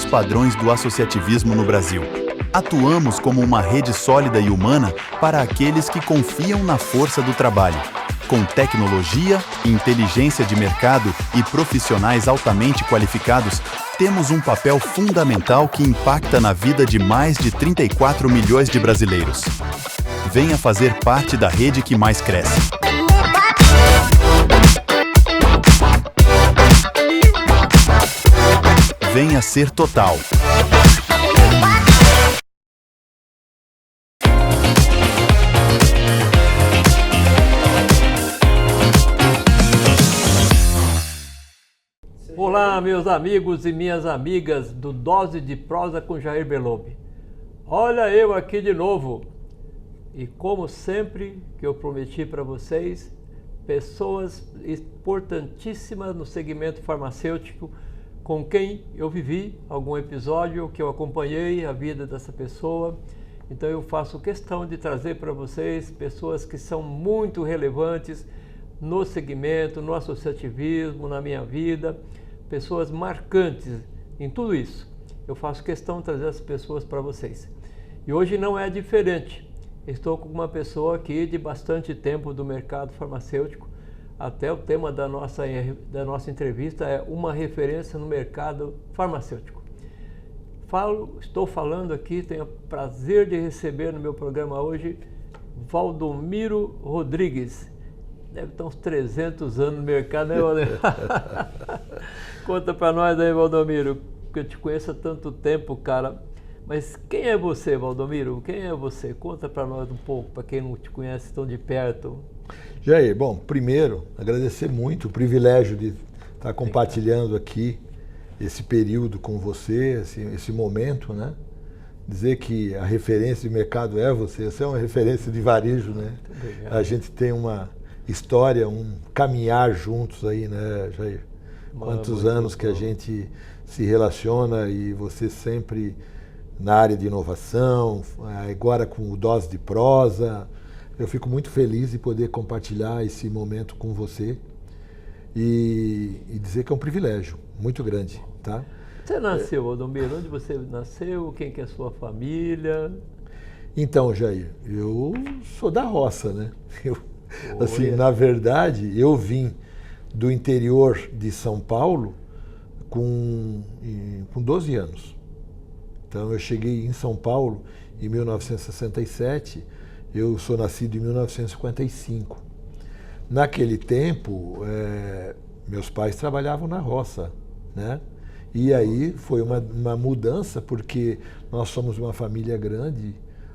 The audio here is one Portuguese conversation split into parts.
novos padrões do associativismo no Brasil. Atuamos como uma rede sólida e humana para aqueles que confiam na força do trabalho. Com tecnologia, inteligência de mercado e profissionais altamente qualificados, temos um papel fundamental que impacta na vida de mais de 34 milhões de brasileiros. Venha fazer parte da rede que mais cresce. Venha ser Total. Olá, meus amigos e minhas amigas do Dose de Prosa com Jair Berlobe. Olha eu aqui de novo. E como sempre que eu prometi para vocês, pessoas importantíssimas no segmento farmacêutico com quem eu vivi algum episódio, que eu acompanhei a vida dessa pessoa. Então eu faço questão de trazer para vocês pessoas que são muito relevantes no segmento, no associativismo, na minha vida, pessoas marcantes em tudo isso. Eu faço questão de trazer essas pessoas para vocês. E hoje não é diferente. Estou com uma pessoa aqui de bastante tempo do mercado farmacêutico. Até o tema da nossa entrevista é uma referência no mercado farmacêutico. Estou falando aqui, tenho o prazer de receber no meu programa hoje Valdomiro Rodrigues. Deve estar uns 300 anos no mercado, né, Valdomiro? Conta para nós aí, Valdomiro, que eu te conheço há tanto tempo, cara. Mas quem é você, Valdomiro? Quem é você? Conta para nós um pouco, para quem não te conhece tão de perto. Jair, bom, primeiro, agradecer muito o privilégio de estar compartilhando aqui esse período com você, esse momento, né? Dizer que a referência de mercado é você é uma referência de varejo, né? A gente tem uma história, um caminhar juntos aí, né, Jair? Quantos anos que a gente se relaciona e você sempre na área de inovação, agora com o Dose de Prosa. Eu fico muito feliz de poder compartilhar esse momento com você e dizer que é um privilégio muito grande, tá? Você nasceu, Valdomiro? Onde você nasceu? Quem que é a sua família? Então, Jair, eu sou da roça, né? Assim, na verdade, eu vim do interior de São Paulo com 12 anos. Então, eu cheguei em São Paulo em 1967. Eu sou nascido em 1955. Naquele tempo, meus pais trabalhavam na roça, né? E aí foi uma mudança, porque nós somos uma família grande.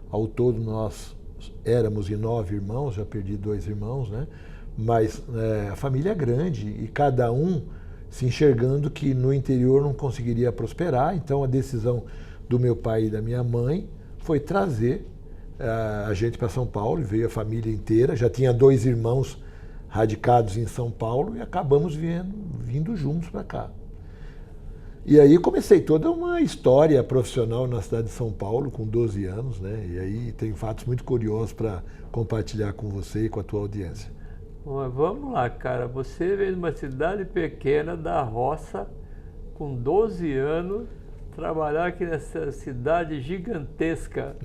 Ao todo, nós éramos em 9 irmãos, já perdi 2 irmãos, né? Mas a família é grande e cada um se enxergando que no interior não conseguiria prosperar. Então, a decisão do meu pai e da minha mãe foi trazer a gente para São Paulo, e veio a família inteira. Já tinha 2 irmãos radicados em São Paulo e acabamos vindo juntos para cá. E aí comecei toda uma história profissional na cidade de São Paulo, com 12 anos, né? E aí tem fatos muito curiosos para compartilhar com você e com a tua audiência. Bom, vamos lá, cara. Você veio de uma cidade pequena da roça, com 12 anos, trabalhar aqui nessa cidade gigantesca.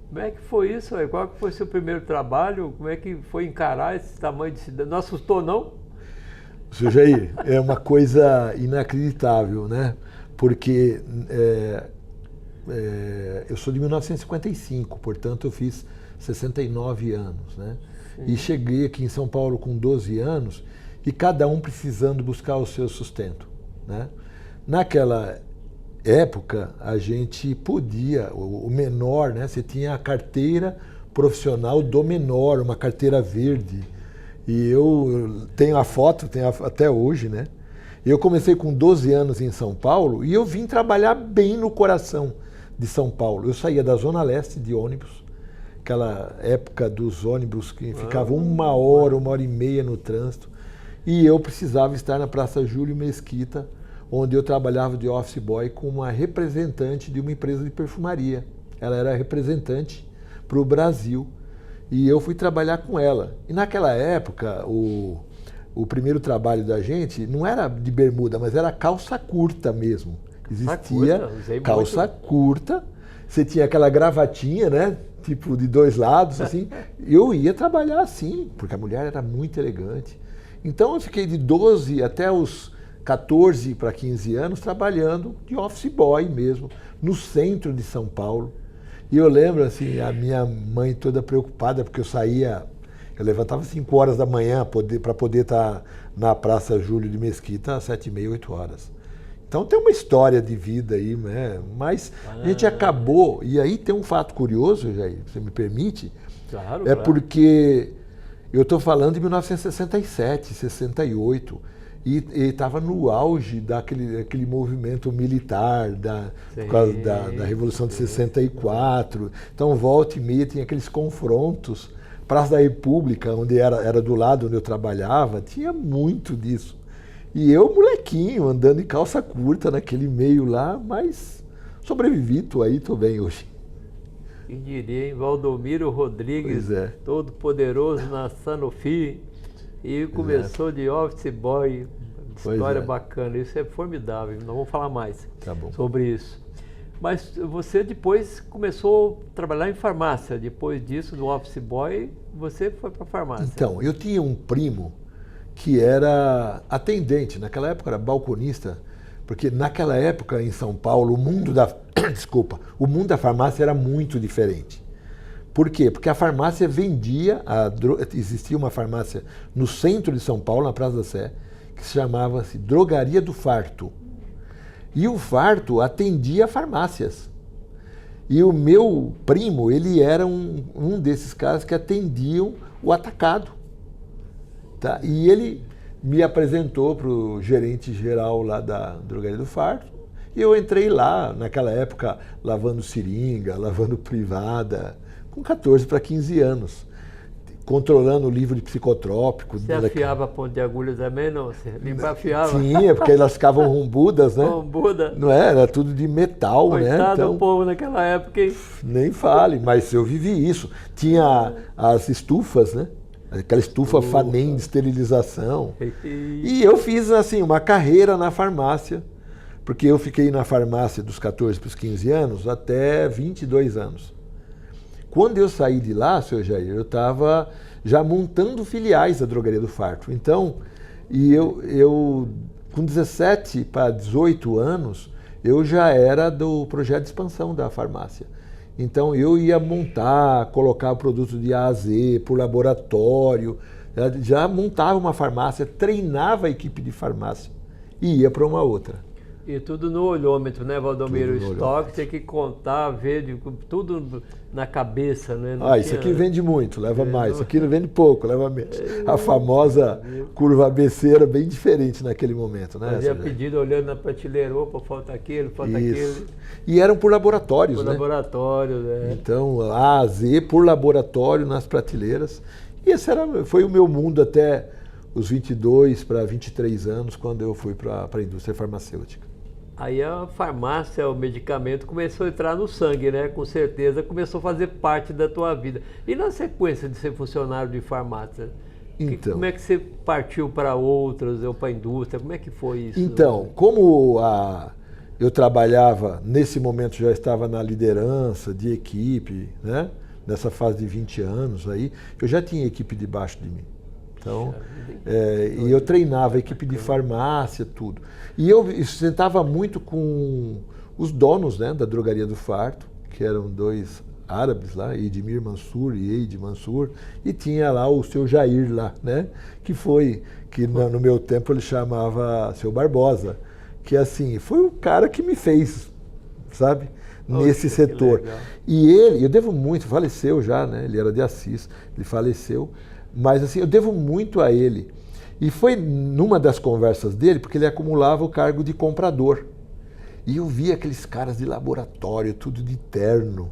Como é que foi isso? Qual que foi o seu primeiro trabalho? Como é que foi encarar esse tamanho de cidade? Não assustou, não? Seu Jair, é uma coisa inacreditável, né? Porque eu sou de 1955, portanto eu fiz 69 anos, né? Sim. E cheguei aqui em São Paulo com 12 anos e cada um precisando buscar o seu sustento, né? Naquela época, a gente podia, o menor, né? Você tinha a carteira profissional do menor, uma carteira verde. E eu tenho a foto, tenho até hoje, né? Eu comecei com 12 anos em São Paulo e eu vim trabalhar bem no coração de São Paulo. Eu saía da Zona Leste de ônibus, aquela época dos ônibus que ficavam 1 hora e meia no trânsito. E eu precisava estar na Praça Júlio Mesquita, onde eu trabalhava de office boy com uma representante de uma empresa de perfumaria. Ela era representante para o Brasil e eu fui trabalhar com ela. E naquela época, o primeiro trabalho da gente não era de bermuda, mas era calça curta mesmo. Existia calça curta, você tinha aquela gravatinha, né? Tipo de 2 lados, assim. Eu ia trabalhar assim, porque a mulher era muito elegante. Então eu fiquei de 12 até os 14 para 15 anos trabalhando de office boy mesmo, no centro de São Paulo. E eu lembro, assim, a minha mãe toda preocupada, porque eu levantava às 5 horas da manhã para poder estar na Praça Júlio de Mesquita às 7h30, 8 horas. Então tem uma história de vida aí, né? Mas a gente acabou, e aí tem um fato curioso, Jair, você me permite? Claro, claro. Porque eu estou falando de 1967, 68, e estava no auge daquele movimento militar, por causa da Revolução de 64. Então, volta e meia, tinha aqueles confrontos. Praça da República, onde era do lado onde eu trabalhava, tinha muito disso. E eu, molequinho, andando em calça curta naquele meio lá, mas sobrevivi, tô bem hoje. Quem diria, hein? Valdomiro Rodrigues, todo poderoso na Sanofi, e começou de office boy. História bacana, isso é formidável, não vamos falar mais sobre isso. Mas você depois começou a trabalhar em farmácia, depois disso, do office boy, você foi para a farmácia. Então, eu tinha um primo que era atendente, naquela época era balconista, porque naquela época em São Paulo o mundo da farmácia era muito diferente. Por quê? Porque a farmácia vendia, existia uma farmácia no centro de São Paulo, na Praça da Sé, que se chamava-se Drogaria do Farto. E o Farto atendia farmácias. E o meu primo, ele era um desses caras que atendiam o atacado. Tá? E ele me apresentou para o gerente geral lá da Drogaria do Farto. E eu entrei lá, naquela época, lavando seringa, lavando privada, com 14 para 15 anos. Controlando o livro de psicotrópico. Você afiava a ponta de agulha também, não? Você afiava? Sim, porque elas ficavam rombudas, né? Rombuda. Não era tudo de metal, coitado, né? Coitado do povo naquela época, hein? Nem fale, mas eu vivi isso. Tinha as estufas, né? Aquela estufa Fanem de esterilização. E eu fiz, assim, uma carreira na farmácia, porque eu fiquei na farmácia dos 14 para os 15 anos até 22 anos. Quando eu saí de lá, seu Jair, eu estava já montando filiais da Drogaria do Farto. Então, eu com 17 para 18 anos, eu já era do projeto de expansão da farmácia. Então, eu ia montar, colocar o produto de A a Z por laboratório, já montava uma farmácia, treinava a equipe de farmácia e ia para uma outra. E tudo no olhômetro, né, Valdomiro? O estoque tem que contar, ver tudo na cabeça, né? Isso aqui vende muito, leva mais. Isso aqui não vende pouco, leva menos. A famosa curva ABC era bem diferente naquele momento, né? Fazia pedido olhando na prateleira, opa, falta aquele, falta aquele. E eram por laboratórios, né? Por laboratórios, né? Então, A a Z por laboratório nas prateleiras. E esse foi o meu mundo até os 22 para 23 anos, quando eu fui para a indústria farmacêutica. Aí a farmácia, o medicamento começou a entrar no sangue, né? Com certeza começou a fazer parte da tua vida. E na sequência de ser funcionário de farmácia, então, como é que você partiu para outras ou para a indústria? Como é que foi isso? Então, como eu trabalhava, nesse momento já estava na liderança de equipe, né? Nessa fase de 20 anos aí, eu já tinha equipe debaixo de mim. Então, e eu treinava a equipe de farmácia, tudo. E eu sentava muito com os donos, né, da Drogaria do Farto, que eram 2 árabes lá, Edmir Mansur e Eide Mansur, e tinha lá o seu Jair lá, né, que no meu tempo ele chamava seu Barbosa, que assim, foi o cara que me fez, sabe, nesse setor. E eu devo muito, faleceu já, né, ele era de Assis, ele faleceu, mas assim, eu devo muito a ele. E foi numa das conversas dele, porque ele acumulava o cargo de comprador. E eu via aqueles caras de laboratório, tudo de terno,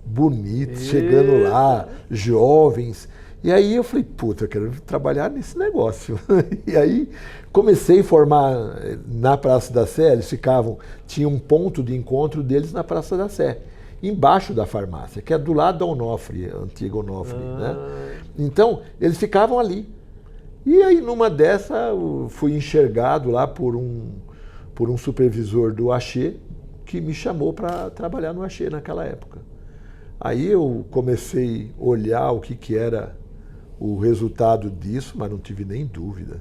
bonitos, chegando lá, jovens. E aí eu falei, puta, eu quero trabalhar nesse negócio. E aí comecei a formar na Praça da Sé, tinha um ponto de encontro deles na Praça da Sé, embaixo da farmácia, que é do lado da Onofre, a antiga Onofre, né? Então, eles ficavam ali. E aí, numa dessa, eu fui enxergado lá por por um supervisor do Axê, que me chamou para trabalhar no Axê naquela época. Aí eu comecei a olhar o que era o resultado disso, mas não tive nem dúvida,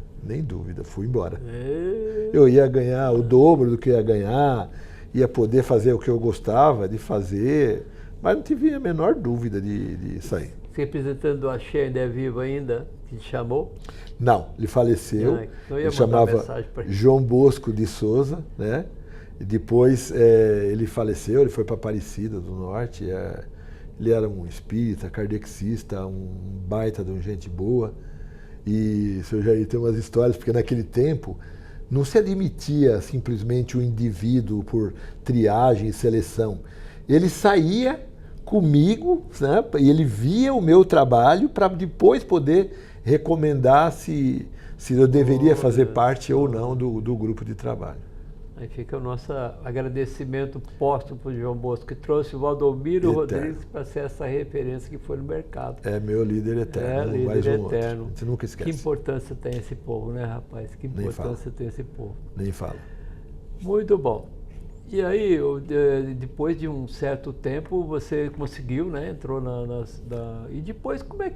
fui embora. Eu ia ganhar o dobro do que ia ganhar, ia poder fazer o que eu gostava de fazer, mas não tive a menor dúvida de sair. O representante do Axé ainda é vivo ainda? Que te chamou? Não, ele faleceu. Então Ele chamava João Bosco de Souza, né? E depois ele faleceu, ele foi para Aparecida do Norte. Ele era um espírita, kardecista, um baita de um gente boa. E o senhor Jair tem umas histórias, porque naquele tempo não se admitia simplesmente o indivíduo por triagem e seleção. Ele saía comigo, né, e ele via o meu trabalho para depois poder recomendar se eu deveria fazer parte ou não do grupo de trabalho. Aí fica o nosso agradecimento póstumo para o João Bosco, que trouxe o Valdomiro Rodrigues para ser essa referência que foi no mercado. É meu líder eterno, líder mais um eterno. Outro. Você nunca esquece. Que importância tem esse povo, né, rapaz? Que importância tem esse povo. Nem fala. Muito bom. E aí, depois de um certo tempo, você conseguiu, né? Entrou E depois, como é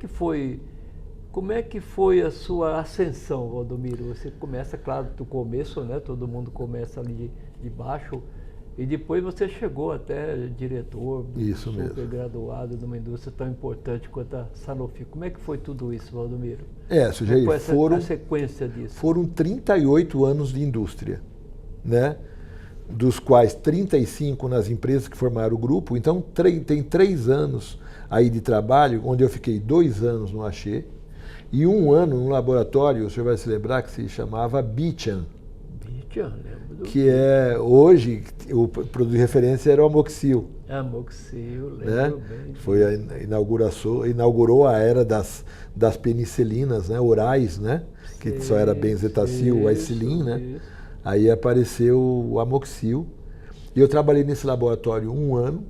que foi a sua ascensão, Valdomiro? Você começa, claro, do começo, né? Todo mundo começa ali de baixo. E depois você chegou até diretor, isso super mesmo, graduado numa indústria tão importante quanto a Sanofi. Como é que foi tudo isso, Valdomiro? Jair, a sequência disso? Foram 38 anos de indústria, né? Dos quais 35 nas empresas que formaram o grupo. Então tem 3 anos aí de trabalho, onde eu fiquei 2 anos no Axê e 1 ano no laboratório, o senhor vai se lembrar, que se chamava Bichan. Bichan, lembro. Que hoje, o produto de referência era o Amoxil. Amoxil, lembro, né? Bem. Inaugurou a era das penicilinas, né? Orais, né? Que Sim, só era benzetacil, aicilin, né? Isso. Aí apareceu o Amoxil e eu trabalhei nesse laboratório 1 ano,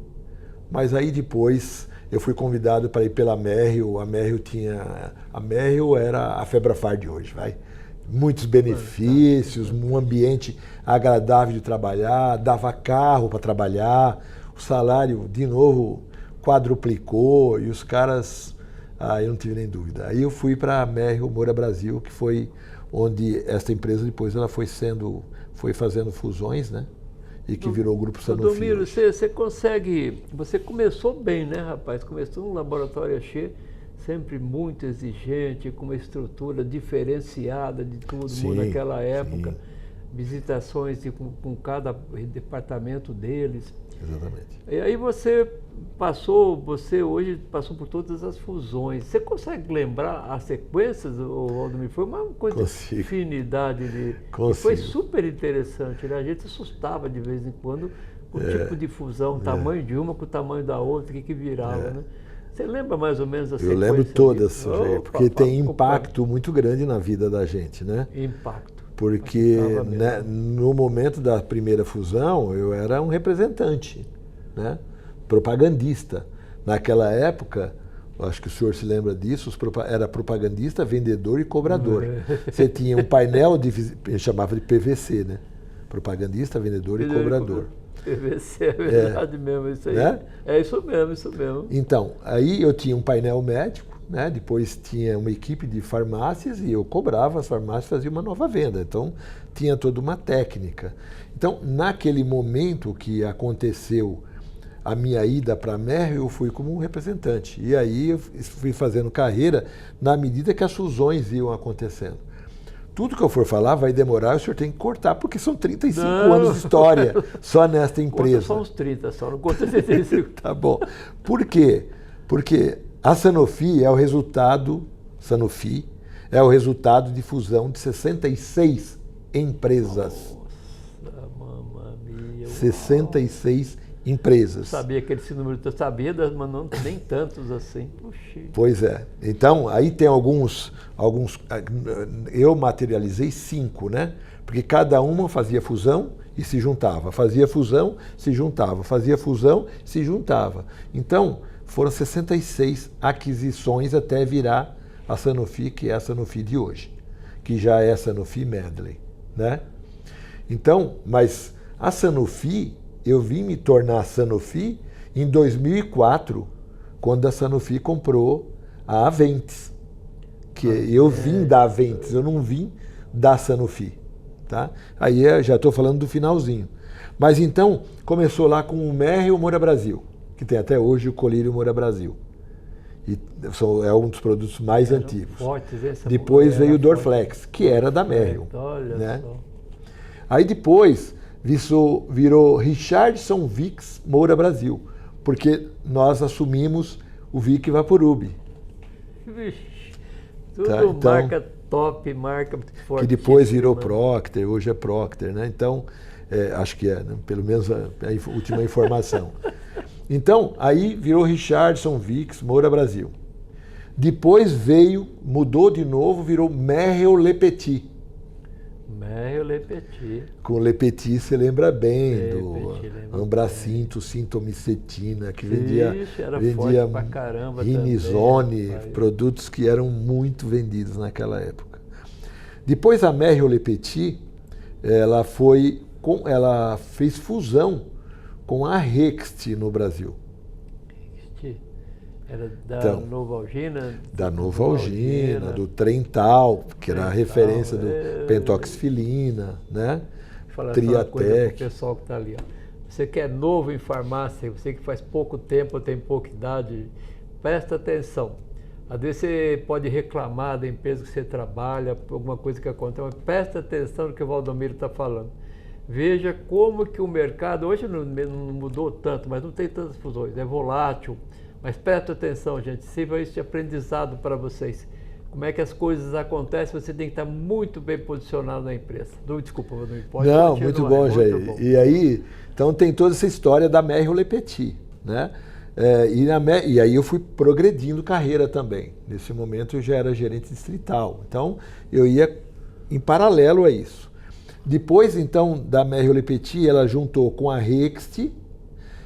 mas aí depois eu fui convidado para ir pela Merrill. A Merrill era a Febrafar de hoje, vai. Muitos benefícios, um ambiente agradável de trabalhar, dava carro para trabalhar, o salário de novo quadruplicou e os caras, eu não tive nem dúvida. Aí eu fui para a Merrill Moura Brasil, que foi onde esta empresa depois ela foi fazendo fusões, né? E que virou o Grupo Sanofi. Valdomiro, você começou bem, né, rapaz? Começou um laboratório Axê, sempre muito exigente, com uma estrutura diferenciada de todo mundo naquela época, visitações com cada departamento deles. Exatamente. E aí você hoje passou por todas as fusões. Você consegue lembrar as sequências, Valdomiro? Foi uma coisa de infinidade de... Foi super interessante, né? A gente assustava de vez em quando com o tipo de fusão, o tamanho de uma com o tamanho da outra, o que virava, né? Você lembra mais ou menos a sequência? Eu lembro todas, porque tem impacto muito grande na vida da gente, né? Impacto. Porque né, no momento da primeira fusão eu era um representante, né? Propagandista. Naquela época, acho que o senhor se lembra disso, era propagandista, vendedor e cobrador. Você tinha um painel, chamava de PVC, né? Propagandista, vendedor e cobrador. PVC, é verdade mesmo, isso aí. Né? É isso mesmo. Então, aí eu tinha um painel médico, né? Depois tinha uma equipe de farmácias e eu cobrava as farmácias, fazia uma nova venda. Então, tinha toda uma técnica. Então, naquele momento que aconteceu a minha ida para a Merrill, eu fui como um representante. E aí eu fui fazendo carreira na medida que as fusões iam acontecendo. Tudo que eu for falar vai demorar, o senhor tem que cortar, porque são 35 anos de história só nesta empresa. Conta só uns 30, só não conta 35. Tá bom. Por quê? Porque a Sanofi é o resultado de fusão de 66 empresas. Nossa, mamãe. 66 empresas. Eu sabia que esse número, eu sabia, mas não nem tantos assim. Puxa. Pois é. Então, aí tem alguns. Eu materializei 5, né? Porque cada uma fazia fusão e se juntava. Fazia fusão, se juntava. Fazia fusão, se juntava. Então, foram 66 aquisições até virar a Sanofi, que é a Sanofi de hoje, que já é a Sanofi Medley, né? Então, mas a Sanofi, eu vim me tornar Sanofi em 2004, quando a Sanofi comprou a Aventis. Que eu vim da Aventis, eu não vim da Sanofi. Tá? Aí já estou falando do finalzinho. Mas então, começou lá com o Merre e o Moura Brasil, que tem até hoje o Colírio Moura Brasil. E é um dos produtos mais antigos. Depois veio o Dorflex, que era da Merrill. Né? Aí depois virou Richardson Vicks Moura Brasil, porque nós assumimos o Vic Vaporub. Tudo tá? Então, marca top, marca forte. Que depois virou Procter, hoje é Procter, né? Então, acho que né? Pelo menos a última informação. Então, aí virou Richardson Vicks Moura Brasil. Depois mudou de novo, virou Merrill Le Petit. Merrill Le Petit. Com Le Petit você lembra bem do Ambracinto, Sintomicetina, que vendia pra caramba Rinizone, produtos que eram muito vendidos naquela época. Depois a Merrill Le Petit, ela fez fusão com a Rext no Brasil. Era da Novalgina? Da Novalgina, do Trental, que era a referência do pentoxifilina, né? Triatec. O pessoal que está ali. Ó. Você que é novo em farmácia, você que faz pouco tempo, tem pouca idade, presta atenção. Às vezes você pode reclamar da empresa que você trabalha, por alguma coisa que acontece, mas presta atenção no que o Valdomiro está falando. Veja como que o mercado, hoje não mudou tanto, mas não tem tantas fusões, é volátil. Mas presta atenção, gente, sirva isso de aprendizado para vocês. Como é que as coisas acontecem, você tem que estar muito bem posicionado na empresa. Desculpa, não pode. Não, muito bom, Jair. E aí, então tem toda essa história da Merrill Le Petit, né? E aí eu fui progredindo carreira também. Nesse momento eu já era gerente distrital. Então eu ia em paralelo a isso. Depois, então, da Merrill Le Petit, ela juntou com a Rext,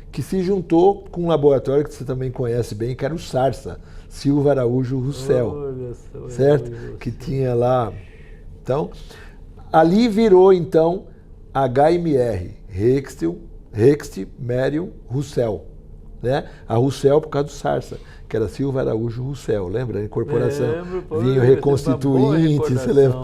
que se juntou com um laboratório que você também conhece bem, que era o Sarsa, Silva Araújo Russell, certo? Que tinha lá. Então, ali virou, então, HMR, Rext, Merrill, Russell. Né? A Russell por causa do Sarsa, que era Silva Araújo Russell, lembra? A incorporação vinho reconstituinte, você lembra?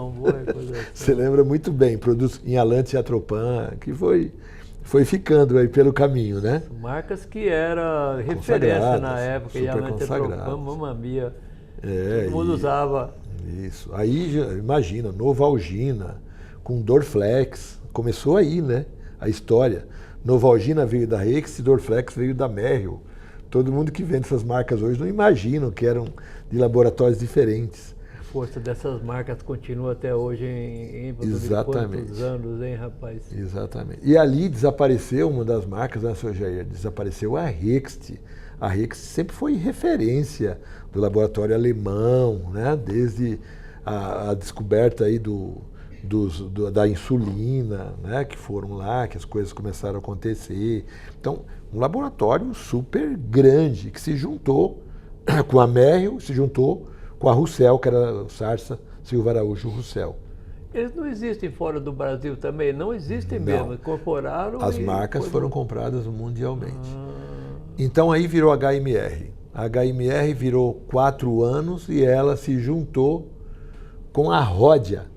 Você lembra muito bem, produtos Inhalante e Atropan, que foi ficando aí pelo caminho, né? Marcas que era referência na época, Inhalante e Atropan, Mamma Mia, todo mundo usava. Isso, aí imagina, Novalgina, com Dorflex, começou aí, né? A história. Novalgina veio da Rex e Dorflex veio da Merrill. Todo mundo que vende essas marcas hoje não imaginam que eram de laboratórios diferentes. A força dessas marcas continua até hoje em quantos anos, hein, rapaz? Exatamente. E ali desapareceu uma das marcas, né, Sr. Jair? Desapareceu a Rext. A Rext sempre foi referência do laboratório alemão, né? Desde a descoberta aí da insulina, né, que foram lá, que as coisas começaram a acontecer. Então, um laboratório super grande que se juntou com a Merrill, se juntou com a Russell, que era o Sarsa Silva Araújo Russell. Eles não existem fora do Brasil também? Não existem mesmo? Incorporaram. As marcas foram compradas mundialmente. Então aí virou HMR. A HMR virou 4 anos e ela se juntou com a Ródia.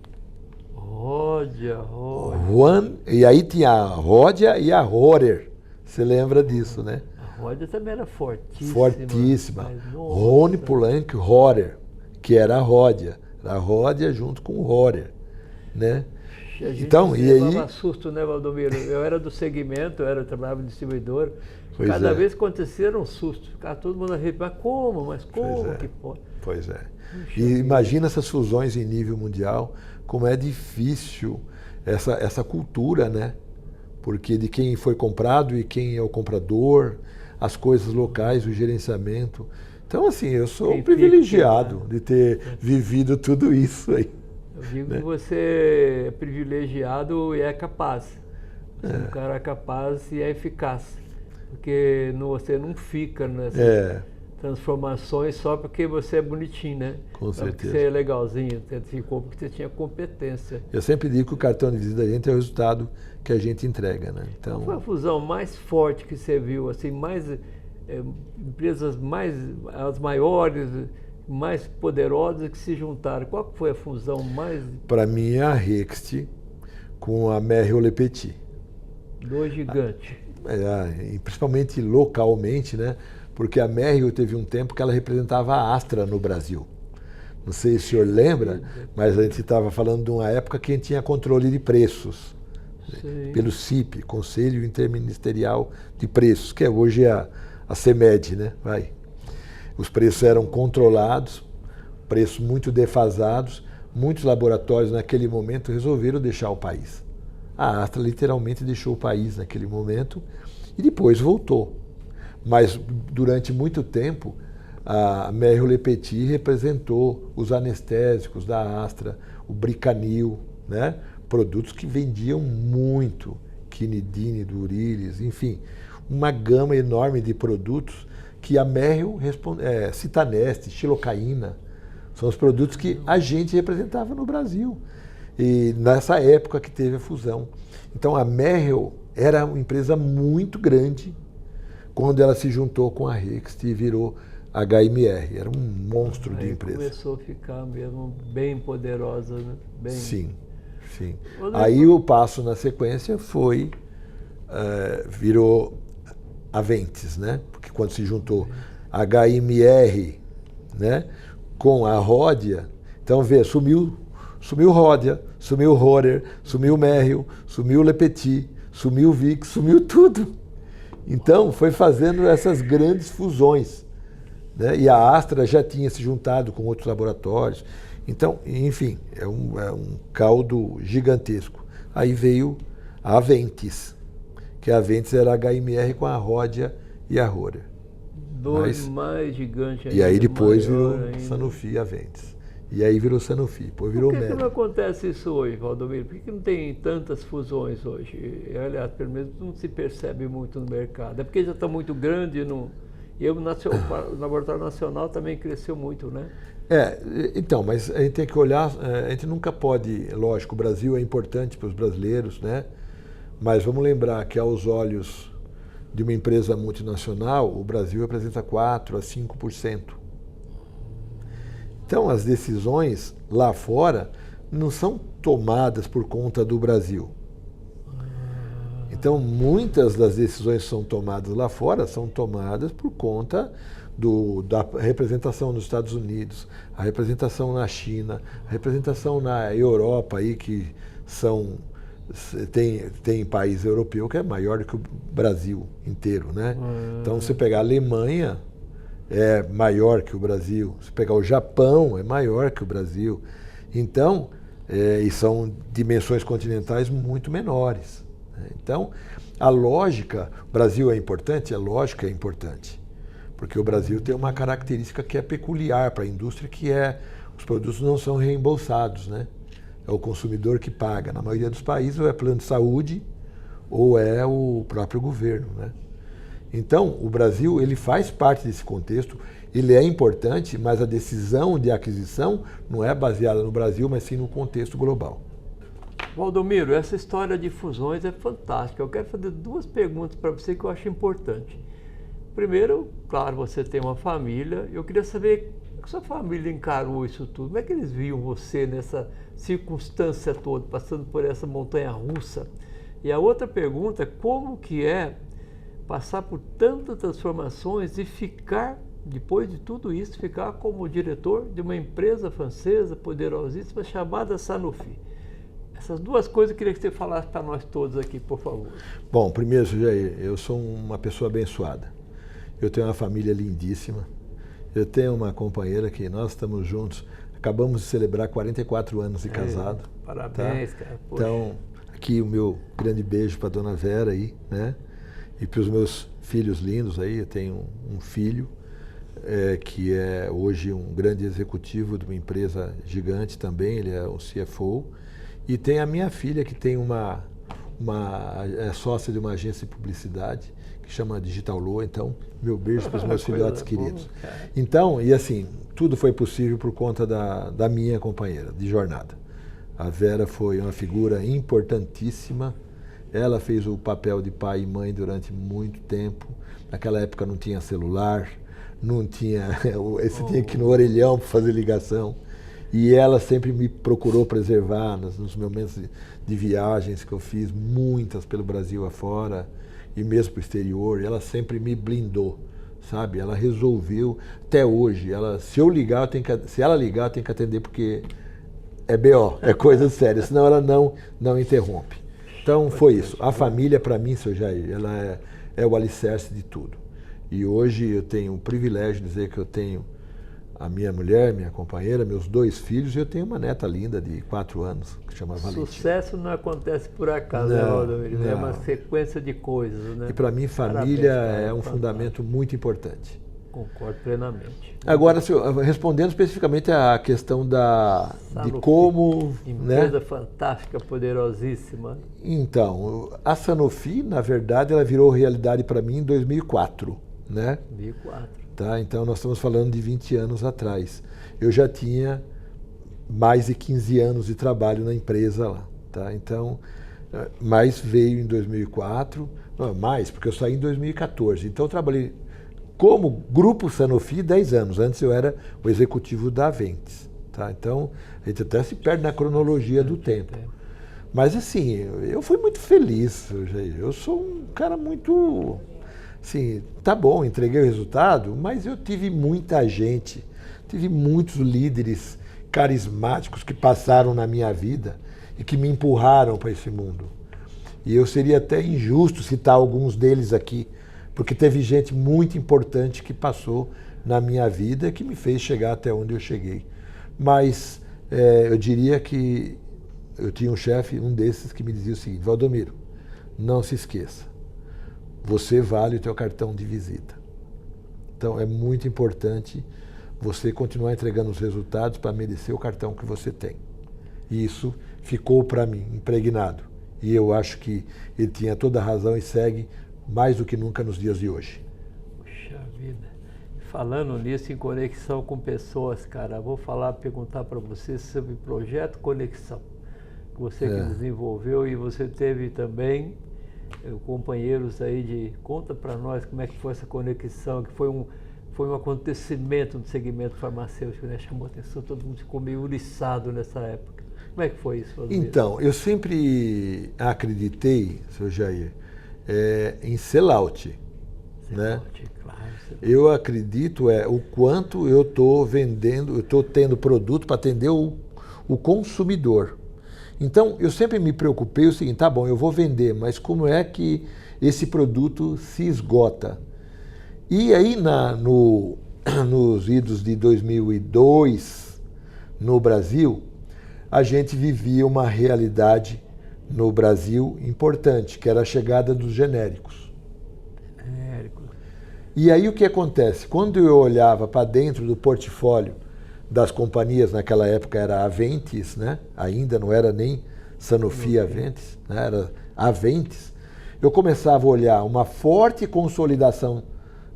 E aí tinha a Ródia e a Rorer. Você lembra disso, né? A Ródia também era fortíssima. Fortíssima. Rony Poulenc Rorer, que era a Ródia. Era a Ródia junto com o Rorer, né? Então, e aí... susto, né, Valdomiro? Eu era do segmento, eu trabalhava em distribuidor. Cada vez que acontecia era um susto. Ficava todo mundo a rir, mas como que pode? Pois é. E imagina essas fusões em nível mundial, como é difícil essa cultura, né? Porque de quem foi comprado e quem é o comprador, as coisas locais, o gerenciamento. Então, assim, eu sou um privilegiado de ter vivido tudo isso aí. Eu digo que você é privilegiado e é capaz. Você é um cara capaz e é eficaz. Porque você não fica nessa... transformações só porque você é bonitinho, né? Com certeza. Porque você é legalzinho, você ficou porque você tinha competência. Eu sempre digo que o cartão de visita da gente é o resultado que a gente entrega, né? Então, qual foi a fusão mais forte que você viu, assim, empresas as maiores, mais poderosas que se juntaram? Qual foi a fusão mais... Para mim é a Rext com a Merrill-Lepetit. Dois gigantes. Principalmente localmente, né? Porque a Merrill teve um tempo que ela representava a Astra no Brasil. Não sei se o senhor lembra, mas a gente estava falando de uma época que a gente tinha controle de preços. Sim. Pelo CIP, Conselho Interministerial de Preços, que hoje é a CEMED, né? Os preços eram controlados, preços muito defasados. Muitos laboratórios naquele momento resolveram deixar o país. A Astra literalmente deixou o país naquele momento e depois voltou. Mas durante muito tempo a Merrill-Lepetit representou os anestésicos da Astra, o Bricanil, né? Produtos que vendiam muito, quinidine, Durilis, enfim, uma gama enorme de produtos que a Merrill, Citaneste, xilocaína, são os produtos que a gente representava no Brasil. E nessa época que teve a fusão. Então a Merrill era uma empresa muito grande quando ela se juntou com a Rext e virou HMR. Era um monstro de empresa. Começou a ficar mesmo bem poderosa, né? Bem... Sim. Aí o passo na sequência foi, virou Aventis, né? Porque quando se juntou HMR, né, com a Rhodia, então sumiu Rhodia, sumiu Rohrer, sumiu Merrill, sumiu Lepetit, sumiu Vic, sumiu tudo. Então foi fazendo essas grandes fusões, né? E a Astra já tinha se juntado com outros laboratórios. Então, enfim, é um caldo gigantesco. Aí veio a Aventis, que a Aventis era a HMR com a Rhodia e a Rohrer. Dois mais gigantes ainda. E aí depois virou Sanofi e Aventis. E aí virou Sanofi, depois virou Merck. Por que não acontece isso hoje, Valdomiro? Por que não tem tantas fusões hoje? Aliás, pelo menos não se percebe muito no mercado. É porque já está muito grande. E o Laboratório Nacional também cresceu muito, né? Então, mas a gente tem que olhar, a gente nunca pode, lógico, o Brasil é importante para os brasileiros, né? Mas vamos lembrar que aos olhos de uma empresa multinacional, o Brasil representa 4% a 5%. Então, as decisões lá fora não são tomadas por conta do Brasil. Então, muitas das decisões que são tomadas lá fora são tomadas por conta da representação nos Estados Unidos, a representação na China, a representação na Europa, aí, que tem país europeu que é maior do que o Brasil inteiro, né? Então, você pegar a Alemanha, é maior que o Brasil. Se pegar o Japão, é maior que o Brasil. Então, e são dimensões continentais muito menores. Então, a lógica, o Brasil é importante? A lógica é importante. Porque o Brasil tem uma característica que é peculiar para a indústria, que os produtos não são reembolsados, né? É o consumidor que paga. Na maioria dos países, ou é plano de saúde, ou é o próprio governo, né? Então, o Brasil, ele faz parte desse contexto, ele é importante, mas a decisão de aquisição não é baseada no Brasil, mas sim no contexto global. Valdomiro, essa história de fusões é fantástica. Eu quero fazer duas perguntas para você que eu acho importante. Primeiro, claro, você tem uma família, eu queria saber como sua família encarou isso tudo. Como é que eles viam você nessa circunstância toda, passando por essa montanha russa? E a outra pergunta, como que é passar por tantas transformações e ficar, depois de tudo isso, ficar como diretor de uma empresa francesa poderosíssima chamada Sanofi? Essas duas coisas eu queria que você falasse para nós todos aqui, por favor. Bom, primeiro, Jair, eu sou uma pessoa abençoada. Eu tenho uma família lindíssima. Eu tenho uma companheira que nós estamos juntos. Acabamos de celebrar 44 anos de casado. Parabéns, tá? cara. Poxa. Então, aqui o meu grande beijo para a dona Vera aí, né? E para os meus filhos lindos aí. Eu tenho um filho que é hoje um grande executivo de uma empresa gigante também. Ele é o CFO. E tem a minha filha, que tem é sócia de uma agência de publicidade, que que chama Digital Lua. Então, meu beijo para os meus filhotes queridos. Então, e assim, tudo foi possível por conta da minha companheira de jornada. A Vera foi uma figura importantíssima. Ela fez o papel de pai e mãe durante muito tempo. Naquela época não tinha celular, não tinha... Você tinha que ir no orelhão para fazer ligação. E ela sempre me procurou preservar nos momentos de viagens que eu fiz, muitas pelo Brasil afora e mesmo para o exterior. E ela sempre me blindou, sabe? Ela resolveu, até hoje, se ela ligar, eu tenho que atender porque é BO, é coisa séria, senão ela não interrompe. Então foi isso. A família, para mim, seu Jair, ela é o alicerce de tudo. E hoje eu tenho o privilégio de dizer que eu tenho a minha mulher, minha companheira, meus 2 filhos, e eu tenho uma neta linda de 4 anos, que chama Valentina. Sucesso não acontece por acaso, né, Valdomiro? É uma sequência de coisas, né? E para mim, família é um fundamento muito importante. Concordo plenamente. Agora, respondendo especificamente à questão de como... Empresa fantástica, poderosíssima. Então, a Sanofi, na verdade, ela virou realidade para mim em 2004, né? 2004. Tá? Então, nós estamos falando de 20 anos atrás. Eu já tinha mais de 15 anos de trabalho na empresa lá. Tá? Então, mas veio em 2004, não, mais, porque eu saí em 2014. Então, eu trabalhei como Grupo Sanofi 10 anos. Antes eu era o executivo da Aventis. Tá? Então, a gente até se perde na cronologia do tempo. Mas, assim, eu fui muito feliz, Jair. Eu sou um cara muito... Assim, tá bom, entreguei o resultado, mas eu tive muita gente, tive muitos líderes carismáticos que passaram na minha vida e que me empurraram para esse mundo. E eu seria até injusto citar alguns deles aqui, porque teve gente muito importante que passou na minha vida e que me fez chegar até onde eu cheguei. Mas eu diria que eu tinha um chefe, um desses, que me dizia o seguinte: Valdomiro, não se esqueça, você vale o teu cartão de visita. Então é muito importante você continuar entregando os resultados para merecer o cartão que você tem. E isso ficou para mim impregnado. E eu acho que ele tinha toda a razão e segue mais do que nunca nos dias de hoje. Puxa vida. Falando nisso, em conexão com pessoas, cara, vou perguntar para você sobre o projeto Conexão, que você que desenvolveu, e você teve também companheiros aí conta para nós como é que foi essa conexão, que foi um acontecimento no segmento farmacêutico, né? Chamou atenção, todo mundo ficou meio uriçado nessa época. Como é que foi isso? Então, eu sempre acreditei, seu Jair, em sell-out, né? Claro, eu acredito o quanto eu estou vendendo, eu estou tendo produto para atender o consumidor. Então, eu sempre me preocupei o seguinte: tá bom, eu vou vender, mas como é que esse produto se esgota? E aí, nos idos de 2002, no Brasil, a gente vivia uma realidade no Brasil importante, que era a chegada dos genéricos. E aí o que acontece? Quando eu olhava para dentro do portfólio das companhias, naquela época era Aventis, né? Ainda não era nem Sanofi Aventis, né? Era Aventis. Eu começava a olhar uma forte consolidação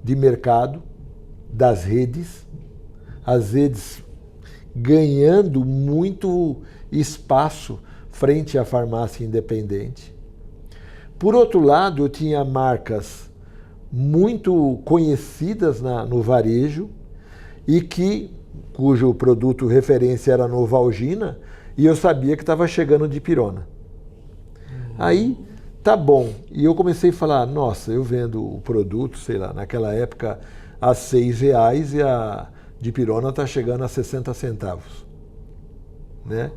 de mercado das redes, as redes ganhando muito espaço frente à farmácia independente. Por outro lado, eu tinha marcas muito conhecidas no varejo e cujo produto referência era Novalgina, e eu sabia que estava chegando Dipirona. Aí, tá bom. E eu comecei a falar: nossa, eu vendo o produto, sei lá, naquela época a R$6 e a Dipirona está chegando a 60 centavos. Né?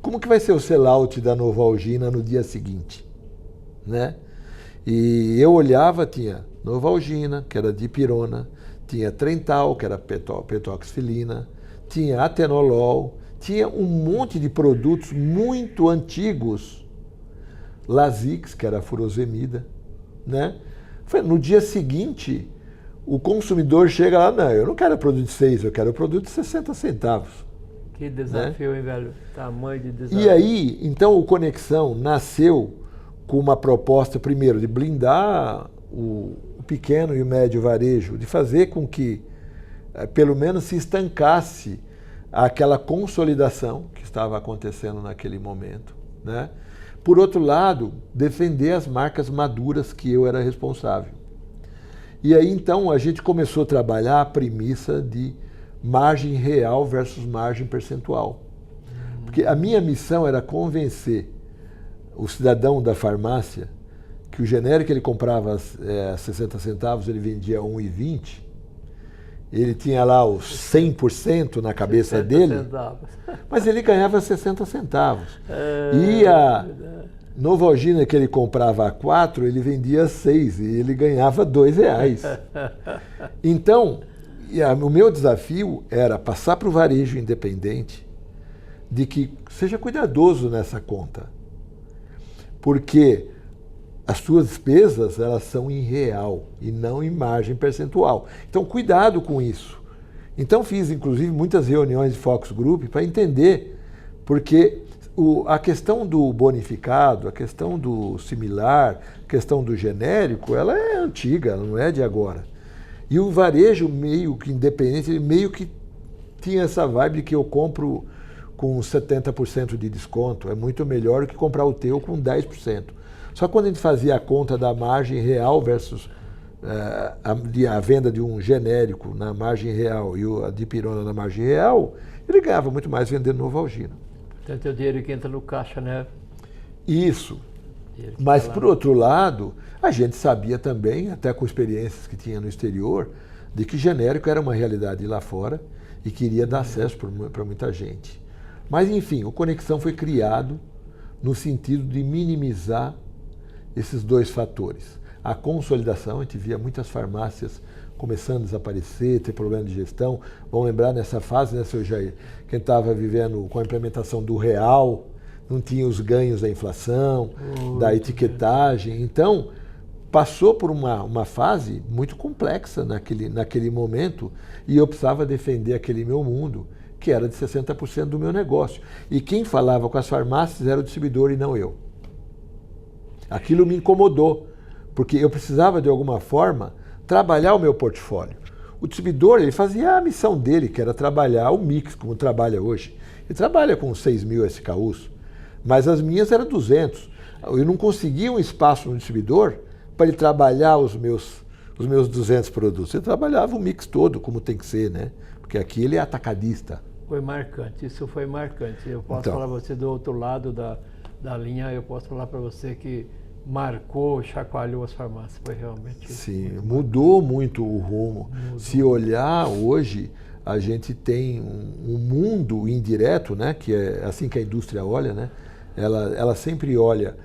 Como que vai ser o sell-out da Novalgina no dia seguinte? Né? E eu olhava, tinha Novalgina, que era Dipirona, tinha Trental, que era petoxifilina, tinha atenolol, tinha um monte de produtos muito antigos, Lasix, que era furosemida, né? No dia seguinte, o consumidor chega lá: não, eu não quero produto de 6, eu quero produto de 60 centavos. Que desafio, né? Hein, velho? Tamanho de desafio. E aí, então, o Conexão nasceu com uma proposta, primeiro, de blindar o pequeno e o médio varejo, de fazer com que pelo menos se estancasse aquela consolidação que estava acontecendo naquele momento, né? Por outro lado, defender as marcas maduras que eu era responsável. E aí então a gente começou a trabalhar a premissa de margem real versus margem percentual. Porque a minha missão era convencer o cidadão da farmácia que o genérico ele comprava a 60 centavos, ele vendia a 1,20. Ele tinha lá os 100% na cabeça dele, centavos. Mas ele ganhava 60 centavos. E a Novalgina que ele comprava a 4, ele vendia a 6 e ele ganhava R$2. Então, o meu desafio era passar para o varejo independente de que seja cuidadoso nessa conta. Porque as suas despesas, elas são em real e não em margem percentual. Então, cuidado com isso. Então, fiz, inclusive, muitas reuniões de focus group para entender, porque a questão do bonificado, a questão do similar, a questão do genérico, ela é antiga, ela não é de agora. E o varejo meio que independente, ele meio que tinha essa vibe de que eu compro com 70% de desconto. É muito melhor do que comprar o teu com 10%. Só que quando a gente fazia a conta da margem real versus a venda de um genérico na margem real e a dipirona na margem real, ele ganhava muito mais vendendo Novalgina. Portanto, é o dinheiro que entra no caixa, né? Isso. Mas, por outro lado, a gente sabia também, até com experiências que tinha no exterior, de que genérico era uma realidade lá fora e queria dar acesso para muita gente. Mas, enfim, o Conexão foi criado no sentido de minimizar esses dois fatores. A consolidação, a gente via muitas farmácias começando a desaparecer, ter problema de gestão. Vamos lembrar nessa fase, né, seu Jair, quem estava vivendo com a implementação do real, não tinha os ganhos da inflação, da etiquetagem. Então, passou por uma fase muito complexa naquele momento e eu precisava defender aquele meu mundo, que era de 60% do meu negócio. E quem falava com as farmácias era o distribuidor e não eu. Aquilo me incomodou, porque eu precisava, de alguma forma, trabalhar o meu portfólio. O distribuidor, ele fazia a missão dele, que era trabalhar o mix, como trabalha hoje. Ele trabalha com 6.000 SKUs, mas as minhas eram 200. Eu não conseguia um espaço no distribuidor para ele trabalhar os meus 200 produtos. Ele trabalhava o mix todo, como tem que ser, né? Porque aqui ele é atacadista. Foi marcante, isso foi marcante. Eu posso falar para você do outro lado da linha, eu posso falar para você que marcou, chacoalhou as farmácias, foi realmente... Sim, mudou muito o rumo. Mudou. Se olhar hoje, a gente tem um mundo indireto, né, que é assim que a indústria olha, né? Ela sempre olha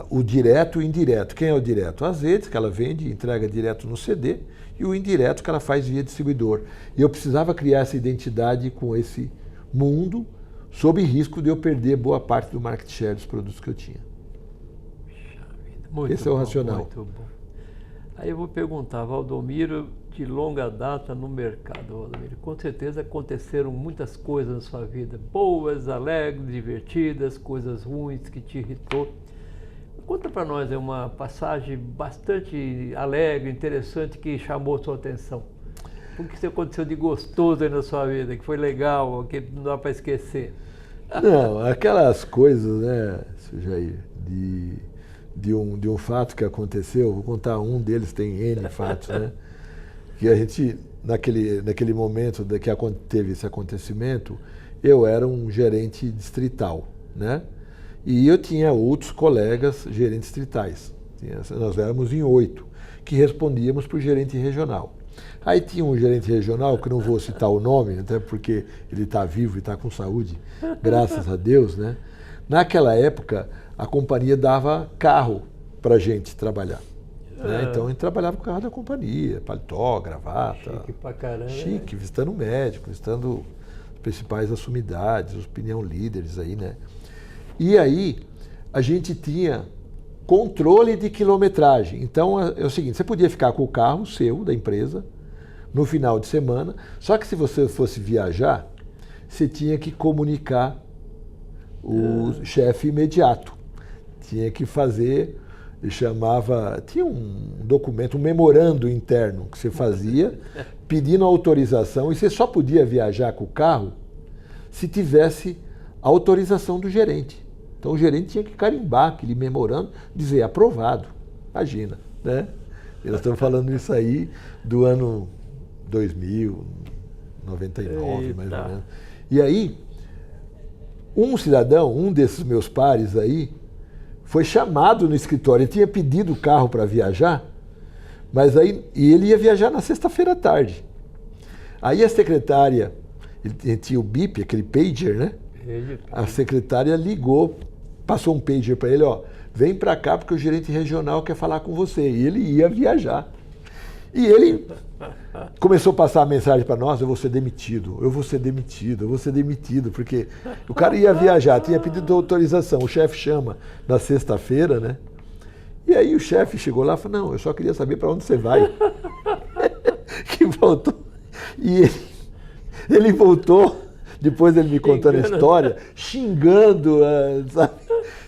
o direto e o indireto. Quem é o direto? As redes, que ela vende e entrega direto no CD, e o indireto, que ela faz via distribuidor. E eu precisava criar essa identidade com esse mundo, sob risco de eu perder boa parte do market share dos produtos que eu tinha. Esse é o racional. Muito bom. Aí eu vou perguntar, Valdomiro, de longa data no mercado, Valdomiro, com certeza aconteceram muitas coisas na sua vida, boas, alegres, divertidas, coisas ruins que te irritou. Conta para nós uma passagem bastante alegre, interessante, que chamou a sua atenção. O que aconteceu de gostoso aí na sua vida, que foi legal, que não dá para esquecer? Não, aquelas coisas, né, seu Jair, de um fato que aconteceu, vou contar um deles, tem N fatos, né? Que a gente, naquele momento que teve esse acontecimento, eu era um gerente distrital, né? E eu tinha outros colegas gerentes distritais. Nós éramos em 8, que respondíamos para o gerente regional. Aí tinha um gerente regional, que não vou citar o nome, até porque ele está vivo e está com saúde, graças a Deus, né? Naquela época, a companhia dava carro para a gente trabalhar. Né? Então a gente trabalhava com o carro da companhia, paletó, gravata. Chique pra caramba. Chique, visitando médico, visitando as principais assumidades, os opinião líderes aí, né? E aí a gente tinha controle de quilometragem. Então é o seguinte, você podia ficar com o carro seu, da empresa, no final de semana, só que se você fosse viajar, você tinha que comunicar o chefe imediato. Tinha que fazer tinha um documento, um memorando interno que você fazia, pedindo autorização, e você só podia viajar com o carro se tivesse a autorização do gerente. Então o gerente tinha que carimbar aquele memorando, dizer aprovado. Imagina, né? Nós estamos falando isso aí do ano 2000, 99, mais ou menos. E aí, um cidadão, um desses meus pares aí, foi chamado no escritório. Ele tinha pedido o carro para viajar, mas aí e ele ia viajar na sexta-feira à tarde. Aí a secretária, ele tinha o bip, aquele pager, né? A secretária ligou, passou um pager para ele, ó, vem para cá porque o gerente regional quer falar com você. E ele ia viajar. E ele começou a passar a mensagem para nós, eu vou ser demitido, eu vou ser demitido, eu vou ser demitido, porque o cara ia viajar, tinha pedido autorização, o chefe chama na sexta-feira, né? E aí o chefe chegou lá e falou, não, eu só queria saber para onde você vai. Que voltou. E ele voltou, depois ele me contando a história, xingando, sabe?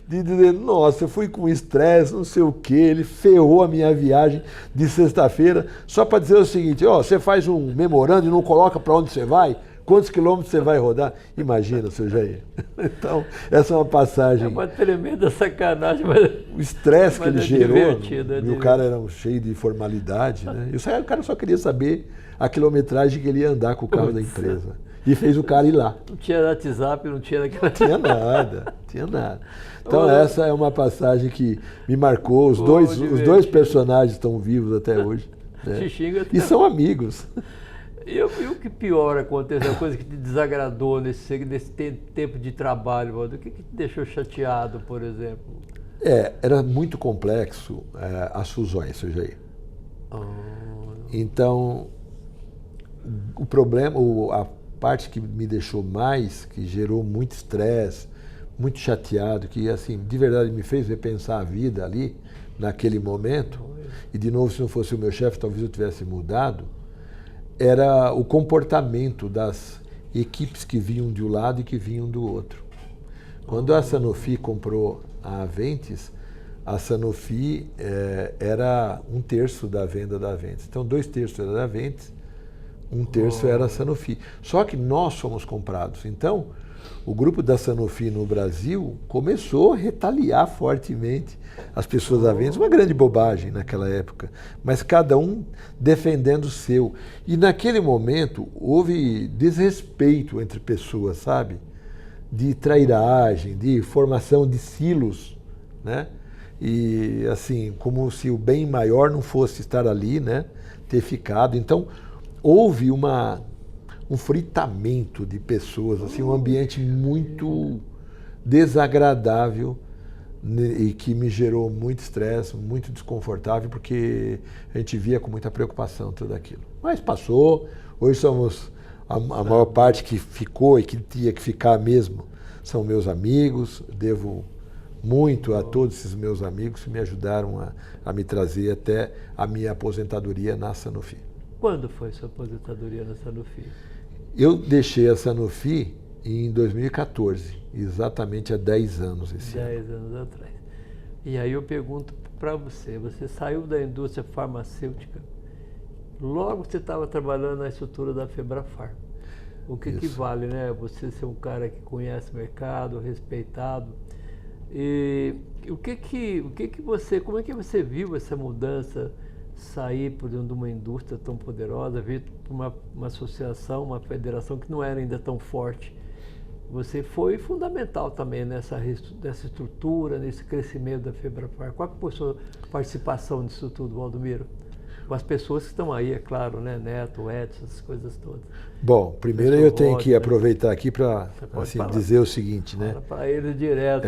De dizer, nossa, eu fui com estresse, não sei o quê, ele ferrou a minha viagem de sexta-feira, só para dizer o seguinte, ó, você faz um memorando e não coloca para onde você vai, quantos quilômetros você vai rodar? Imagina, seu Jair. Então, essa é uma passagem... É uma tremenda sacanagem, mas... O estresse que ele gerou, divertido. E o cara era cheio de formalidade, né? E o cara só queria saber a quilometragem que ele ia andar com o carro da empresa. E fez o cara ir lá. Não tinha WhatsApp, não tinha naquela... Tinha nada, tinha nada. Então essa é uma passagem que me marcou. Os dois personagens estão vivos até hoje. Né? E são amigos. E o que pior aconteceu, a coisa que te desagradou nesse tempo de trabalho, Waldo? O que te deixou chateado, por exemplo? Era muito complexo as fusões, seu Jair. Então, o problema, a parte que me deixou mais, que gerou muito estresse, muito chateado, que assim, de verdade me fez repensar a vida ali, naquele momento, e de novo, se não fosse o meu chefe, talvez eu tivesse mudado, era o comportamento das equipes que vinham de um lado e que vinham do outro. Quando a Sanofi comprou a Aventis, a Sanofi era 1/3 da venda da Aventis. Então, 2/3 era da Aventis, 1/3 era a Sanofi. Só que nós fomos comprados. Então, o grupo da Sanofi no Brasil começou a retaliar fortemente as pessoas da Aventis, uma grande bobagem naquela época, mas cada um defendendo o seu. E naquele momento houve desrespeito entre pessoas, sabe? De trairagem, de formação de silos, né? E assim, como se o bem maior não fosse estar ali, né? Ter ficado. Então, houve um fritamento de pessoas, assim, um ambiente muito desagradável e que me gerou muito estresse, muito desconfortável, porque a gente via com muita preocupação tudo aquilo. Mas passou, hoje somos a maior parte que ficou e que tinha que ficar mesmo, são meus amigos, devo muito a todos esses meus amigos que me ajudaram a me trazer até a minha aposentadoria na Sanofi. Quando foi sua aposentadoria na Sanofi? Eu deixei a Sanofi em 2014, exatamente há 10 anos esse ano. 10 anos atrás. E aí eu pergunto para você, você saiu da indústria farmacêutica, logo você estava trabalhando na estrutura da Febrafar. O que vale, né? Você ser um cara que conhece o mercado, respeitado. E como é que você viu essa mudança? Sair por dentro de uma indústria tão poderosa, vir para uma associação, uma federação que não era ainda tão forte. Você foi fundamental também nessa estrutura, nesse crescimento da Febrafar. Qual foi a sua participação nisso tudo, Valdomiro? Com as pessoas que estão aí, é claro, né? Neto, Edson, essas coisas todas. Bom, primeiro eu tenho que aproveitar aqui para assim, dizer o seguinte, né? Para ele direto.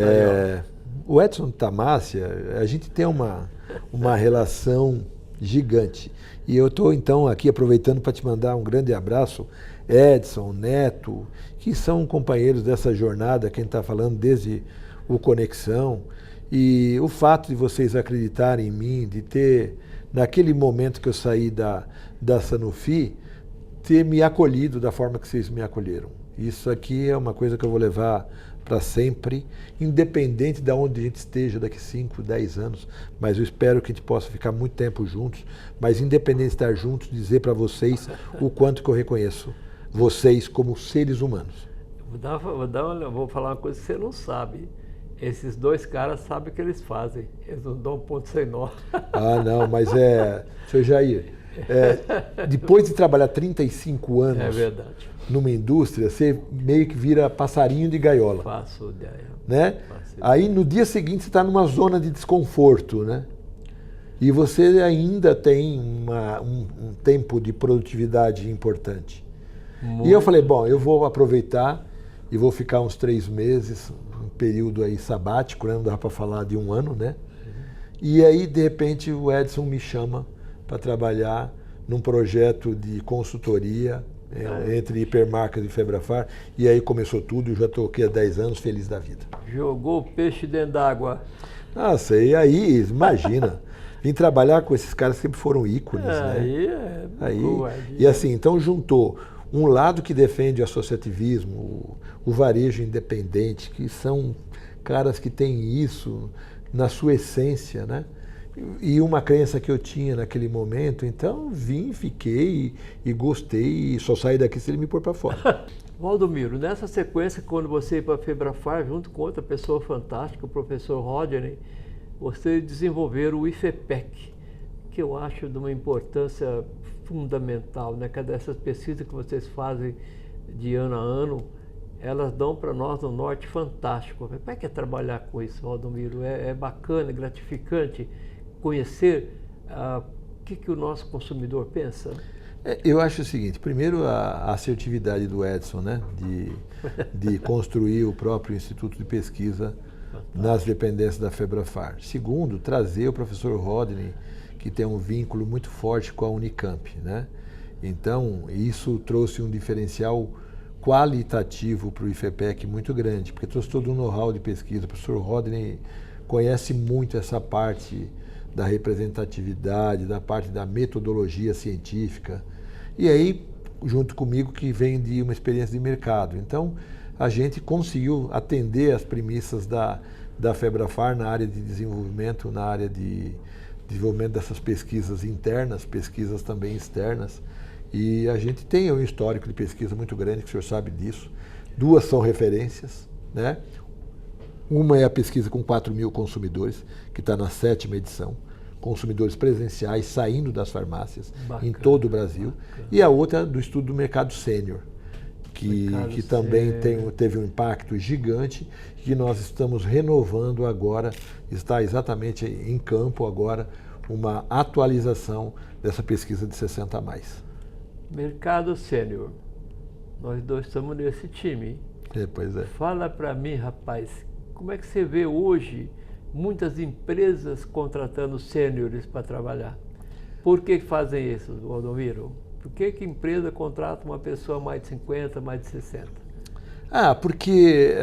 O Edson Tamassia, a gente tem uma relação gigante. E eu estou, então, aqui aproveitando para te mandar um grande abraço, Edson, Neto, que são companheiros dessa jornada, quem está falando desde o Conexão. E o fato de vocês acreditarem em mim, de ter, naquele momento que eu saí da Sanofi, ter me acolhido da forma que vocês me acolheram. Isso aqui é uma coisa que eu vou levar para sempre, independente de onde a gente esteja daqui 5, 10 anos, mas eu espero que a gente possa ficar muito tempo juntos, mas independente de estar juntos, dizer para vocês o quanto que eu reconheço vocês como seres humanos. Vou falar uma coisa que você não sabe. Esses dois caras sabem o que eles fazem. Eles não dão ponto sem nó. Ah, não, mas Sr. Jair, depois de trabalhar 35 anos numa indústria, você meio que vira passarinho de gaiola. Faço ideia. Né? Aí no dia seguinte você está numa zona de desconforto, né? E você ainda tem um tempo de produtividade importante. Muito. E eu falei, bom, eu vou aproveitar e vou ficar uns 3 meses, um período aí sabático, né? Não dá para falar de 1 ano, né? E aí, de repente, o Edson me chama para trabalhar num projeto de consultoria entre Hipermarcas e Febrafar, e aí começou tudo, eu já estou aqui há 10 anos, feliz da vida. Jogou o peixe dentro d'água. Nossa, e aí, imagina, vim trabalhar com esses caras que sempre foram ícones, né? E assim, então juntou um lado que defende o associativismo, o varejo independente, que são caras que têm isso na sua essência, né? E uma crença que eu tinha naquele momento, então vim, fiquei e gostei e só saí daqui se ele me pôr para fora. Valdomiro, nessa sequência, quando você ia para a Febrafar, junto com outra pessoa fantástica, o professor Rodney, vocês desenvolveram o IFEPEC, que eu acho de uma importância fundamental, né? Cada dessas pesquisas que vocês fazem de ano a ano, elas dão para nós no Norte fantástico. Como é que é trabalhar com isso, Valdomiro? É bacana, é gratificante conhecer o que o nosso consumidor pensa? Eu acho o seguinte, primeiro a assertividade do Edson, né? de construir o próprio Instituto de Pesquisa nas dependências da Febrafar. Segundo, trazer o professor Rodney, que tem um vínculo muito forte com a Unicamp, né? Então, isso trouxe um diferencial qualitativo para o IFEPEC muito grande, porque trouxe todo um know-how de pesquisa. O professor Rodney conhece muito essa parte da representatividade, da parte da metodologia científica. E aí, junto comigo, que vem de uma experiência de mercado. Então, a gente conseguiu atender as premissas da Febrafar na área de desenvolvimento, na área de desenvolvimento dessas pesquisas internas, pesquisas também externas. E a gente tem um histórico de pesquisa muito grande, que o senhor sabe disso. 2 são referências, né? Uma é a pesquisa com 4.000 consumidores, que está na 7ª edição. Consumidores presenciais saindo das farmácias em todo o Brasil. Bacana. E a outra do estudo do mercado sênior, que também teve um impacto gigante, que nós estamos renovando agora, está exatamente em campo agora, uma atualização dessa pesquisa de 60 a mais. Mercado sênior. Nós dois estamos nesse time. Pois é. Fala para mim, rapaz, como é que você vê hoje muitas empresas contratando sêniores para trabalhar? Por que fazem isso, Valdomiro? Por que a empresa contrata uma pessoa mais de 50, mais de 60? Porque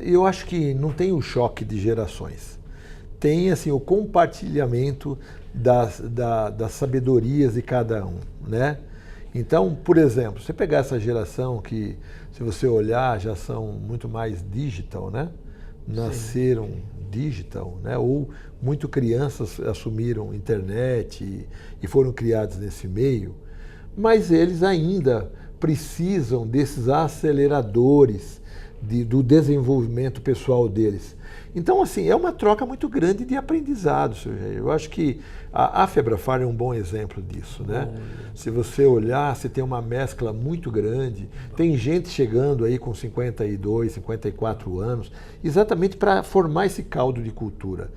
eu acho que não tem o choque de gerações. Tem assim, o compartilhamento das sabedorias de cada um, né? Então, por exemplo, você pegar essa geração que, se você olhar, já são muito mais digital, né? Nasceram digital, né? Ou muito crianças assumiram internet e foram criados nesse meio, mas eles ainda precisam desses aceleradores do desenvolvimento pessoal deles. Então, assim, é uma troca muito grande de aprendizado, Sr. Jair. Eu acho que a Febrafar é um bom exemplo disso, né? Se você olhar, você tem uma mescla muito grande. Tem gente chegando aí com 52, 54 anos, exatamente para formar esse caldo de cultura.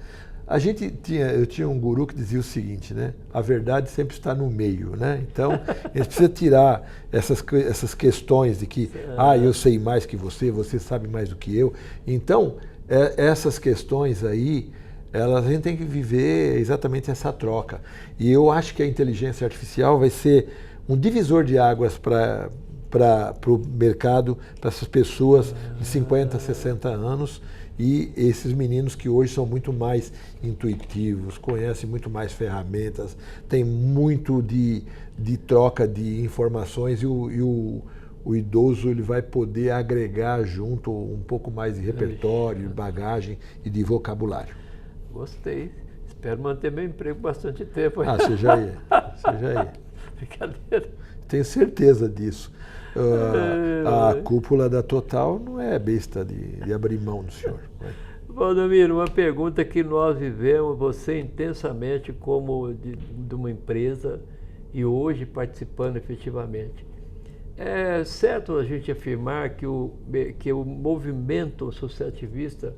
Eu tinha um guru que dizia o seguinte, né? A verdade sempre está no meio, né? Então, a gente precisa tirar essas questões de que, eu sei mais que você sabe mais do que eu. Então, essas questões aí, a gente tem que viver exatamente essa troca. E eu acho que a inteligência artificial vai ser um divisor de águas para o mercado, para essas pessoas de 50, 60 anos, e esses meninos que hoje são muito mais intuitivos, conhecem muito mais ferramentas, tem muito de troca de informações, e o o idoso ele vai poder agregar junto um pouco mais de repertório, de bagagem e de vocabulário. Gostei. Espero manter meu emprego bastante tempo. Ah, você já ia. Você já ia. Brincadeira. Tenho certeza disso. A cúpula da Total não é besta de abrir mão do senhor. Valdomiro, uma pergunta que nós vivemos, você intensamente como de uma empresa e hoje participando efetivamente. É certo a gente afirmar que o movimento associativista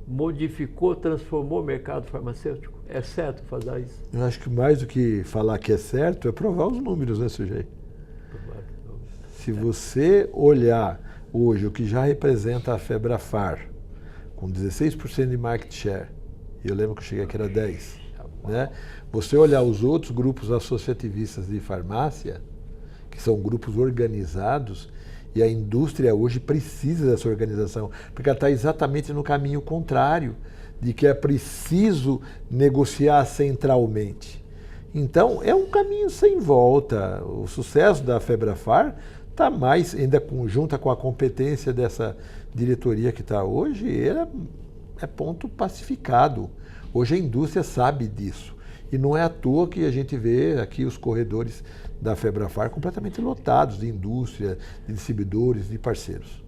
modificou, transformou o mercado farmacêutico? É certo fazer isso? Eu acho que mais do que falar que é certo é provar os números, né, sujeito? Se você olhar hoje o que já representa a Febrafar, com 16% de market share, eu lembro que eu cheguei aqui era 10%, né? Você olhar os outros grupos associativistas de farmácia, que são grupos organizados, e a indústria hoje precisa dessa organização, porque ela está exatamente no caminho contrário, de que é preciso negociar centralmente. Então, é um caminho sem volta. O sucesso da Febrafar está mais, ainda junta com a competência dessa diretoria que está hoje, é ponto pacificado. Hoje a indústria sabe disso. E não é à toa que a gente vê aqui os corredores da Febrafar completamente lotados de indústria, de distribuidores, de parceiros.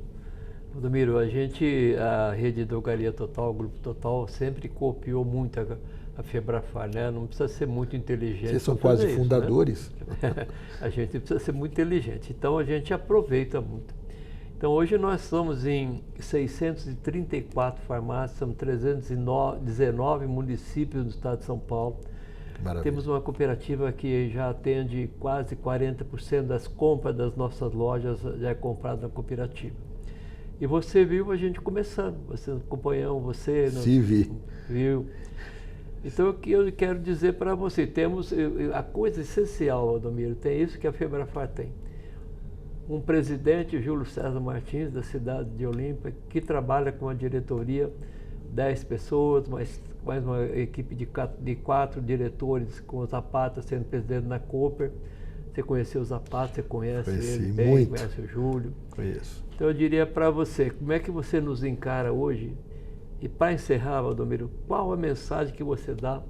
Valdomiro, a rede Drogaria Total, o Grupo Total, sempre copiou muito a Febrafar, né? Não precisa ser muito inteligente. Vocês são quase fundadores. Né? A gente precisa ser muito inteligente, então a gente aproveita muito. Então hoje nós somos em 634 farmácias, somos 319 municípios do estado de São Paulo. Maravilha. Temos uma cooperativa que já atende quase 40% das compras das nossas lojas, já é comprada na cooperativa. E você viu a gente começando, você acompanhou, você... Sim, vi. Viu? Então eu quero dizer para você, temos a coisa essencial, Valdomiro, tem isso que a Febrafar tem. Um presidente, Júlio César Martins, da cidade de Olímpia, que trabalha com a diretoria, 10 pessoas, mais uma equipe de 4 diretores, com o Zapata sendo presidente na Cooper. Você conheceu o Zapata, você conhece ele bem, muito. Conhece o Júlio. Conheço. Então eu diria para você, como é que você nos encara hoje? E para encerrar, Valdomiro, qual a mensagem que você dá,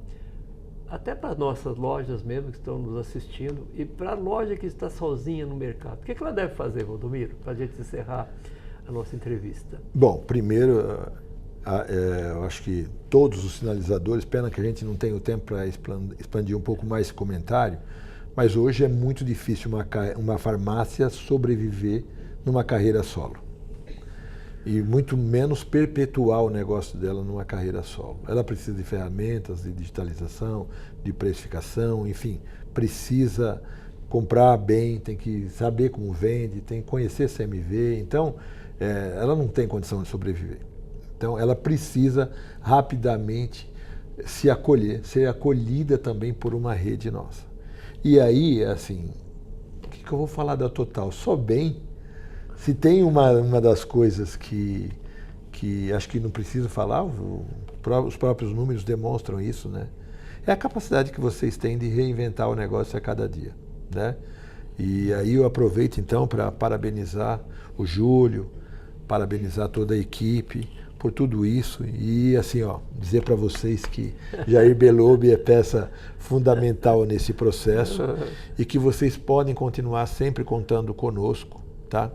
até para as nossas lojas mesmo que estão nos assistindo, e para a loja que está sozinha no mercado? O que ela deve fazer, Valdomiro, para a gente encerrar a nossa entrevista? Bom, primeiro, eu acho que todos os sinalizadores, pena que a gente não tem o tempo para expandir um pouco mais esse comentário, mas hoje é muito difícil uma farmácia sobreviver numa carreira solo. E muito menos perpetuar o negócio dela numa carreira solo. Ela precisa de ferramentas de digitalização, de precificação, enfim, precisa comprar bem, tem que saber como vende, tem que conhecer CMV, então ela não tem condição de sobreviver. Então ela precisa rapidamente se acolher, ser acolhida também por uma rede nossa. E aí, assim, o que eu vou falar da Total? Só bem. Se tem uma das coisas que acho que não preciso falar, os próprios números demonstram isso, né? É a capacidade que vocês têm de reinventar o negócio a cada dia, né? E aí eu aproveito então para parabenizar o Júlio, parabenizar toda a equipe por tudo isso e assim, dizer para vocês que Jair Belobi é peça fundamental nesse processo e que vocês podem continuar sempre contando conosco, tá?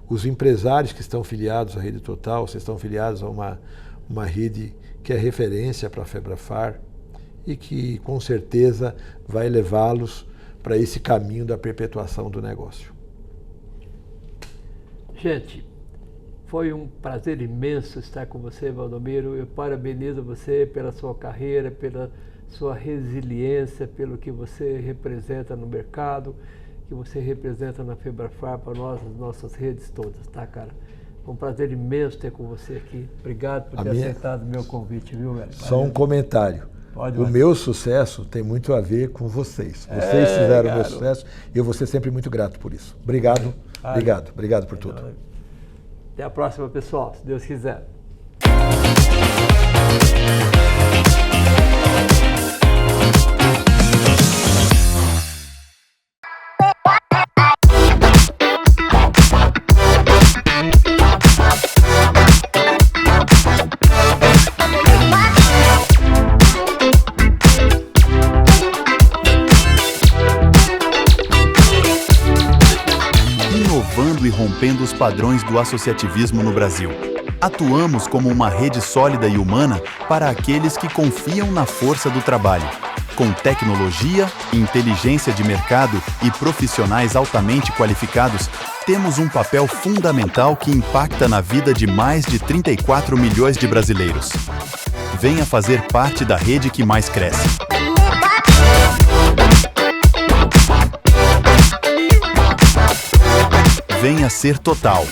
Os empresários que estão filiados à Rede Total, vocês estão filiados a uma rede que é referência para a Febrafar e que com certeza vai levá-los para esse caminho da perpetuação do negócio. Gente, foi um prazer imenso estar com você, Valdomiro. Eu parabenizo você pela sua carreira, pela sua resiliência, pelo que você representa no mercado, que você representa na Febrafar para nós, as nossas redes todas, tá, cara? Foi um prazer imenso ter com você aqui. Obrigado por ter aceitado o meu convite, viu, velho? Só um comentário. O meu sucesso tem muito a ver com vocês. Vocês fizeram o meu sucesso e eu vou ser sempre muito grato por isso. Obrigado, obrigado por tudo. Até a próxima, pessoal, se Deus quiser. inovando e rompendo os padrões do associativismo no Brasil. Atuamos como uma rede sólida e humana para aqueles que confiam na força do trabalho. Com tecnologia, inteligência de mercado e profissionais altamente qualificados, temos um papel fundamental que impacta na vida de mais de 34 milhões de brasileiros. Venha fazer parte da rede que mais cresce. Venha ser Total.